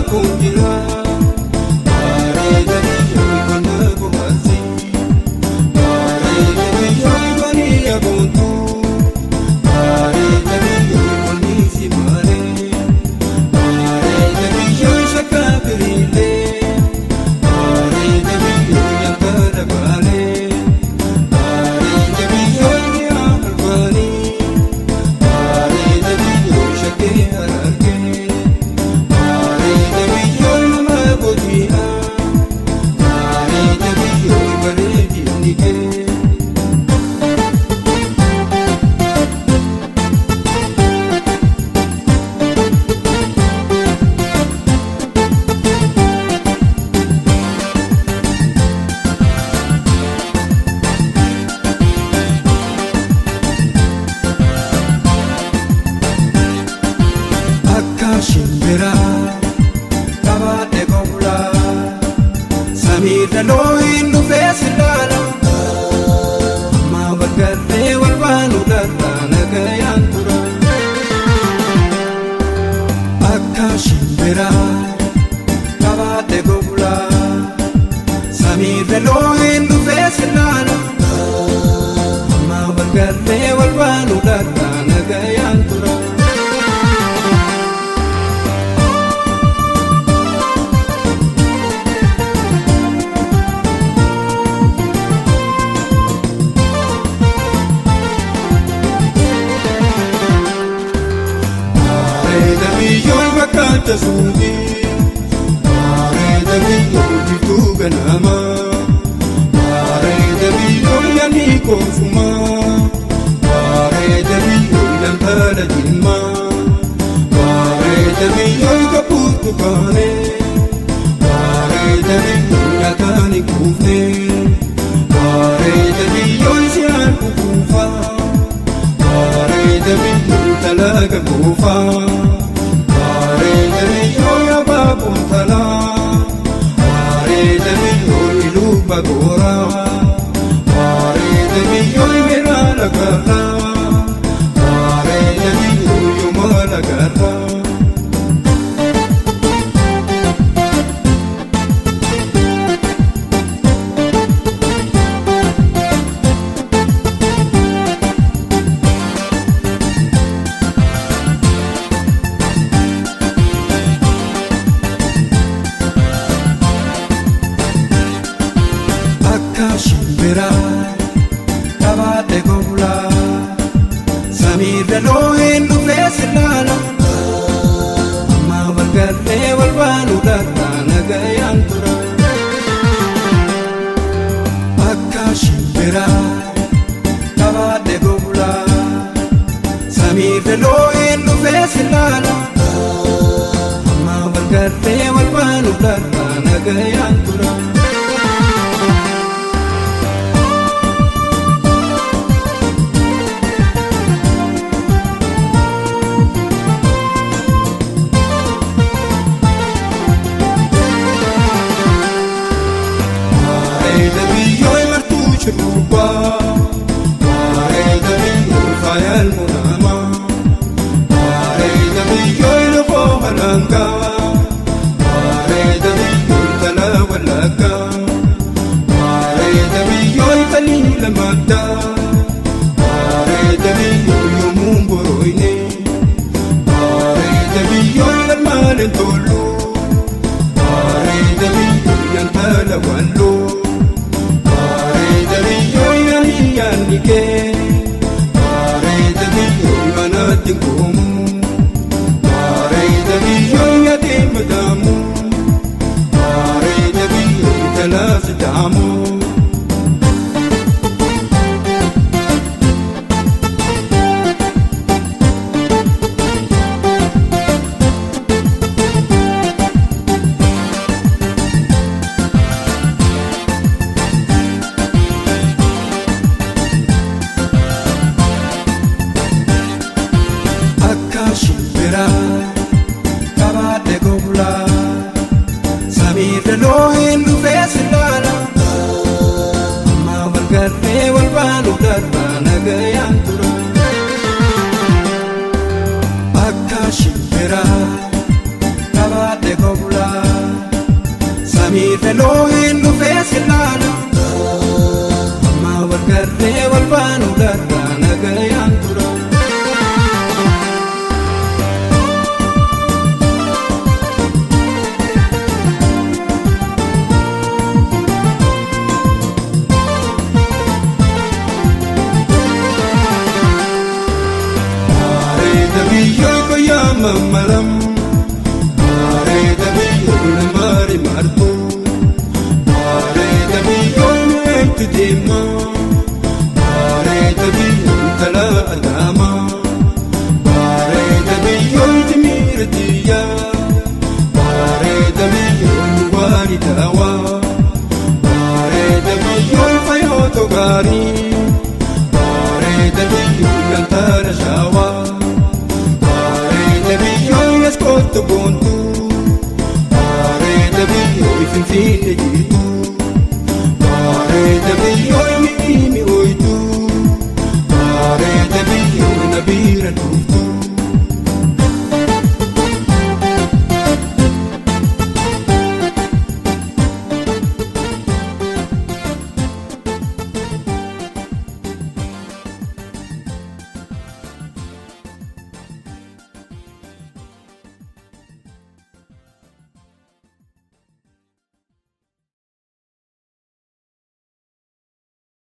kunjira bareeda biyyoon konda bu'aasi bareeda biyyoon koni yaabontu bareeda biyyoon koni simare bareeda biyyoon shakka biriile bareeda biyyoon yakkara baale bareeda biyyoon yaabarbani bareeda biyyoon shakkee ararge bareeda biyyoon nama boodi'a bareeda biyyoon bareedinni kee. Shimbira kabaate kophula samiirra looyin dhufee silaala amma walgarree walbaanu darraa nagayaan tura akka shimbira kabaate kophula samiirra looyin dhufee silaala amma walgarree walbaanu darraa nagayaan tura. Bakka suufi bareeda biyyoon jirtuu ganama bareeda biyyoon yaani koofuma bareeda biyyoon daldala jimma bareeda biyyoon kapuutu kaane bareeda biyyoon nyaataan hin kuufne bareeda biyyoon si'aan kukuufa bareeda biyyoon talaga kuufa. Bareeda biyyoon yaababuun talaa bareeda biyyoon iluba goora bareeda biyyoon miraa lagarra bareeda biyyoon yooma lagarra. Shimbira kabaate kophula samiirra looyin dhufee silaala amma walgarree walbaanu darraa nagayaan tura akka shimbira kabaate kophula samiirra looyin dhufee silaala amma walgarree walbaanu darraa nagayaan tura. Bareeda biyyoon martuu shurruuba bareeda biyyoon faayaan munama bareeda biyyoon lafoo halanga bareeda biyyoon tala wallagga bareeda biyyoon talii lamadda bareeda biyyoon yoomuun borooyne bareeda biyyoon galmaaleen tollu bareeda biyyoon yantala walloo. Nike bareeda biyyoon manatti goomu bareeda biyyoon yaadeen badaamu bareeda biyyoon jalaa sidaamu. Shimbira kabaate kophula samiirra looyin dhufee silaala amma walgarree walbaanu darraa nagayaan tura akka shimbira kabaate kophula miidhaloo hin dhufee silaala amma wal garree wal baanu darraa nagayaan tura. Mamaram Mare dabiyo na mari marto Mare dabiyo na ekdema Mare dabiyo tala adama Mare dabiyo timirtiya Mare dabiyo nuwani tawa Mare dabiyo fayoto gari Mare dabiyo yantara shawa Kottu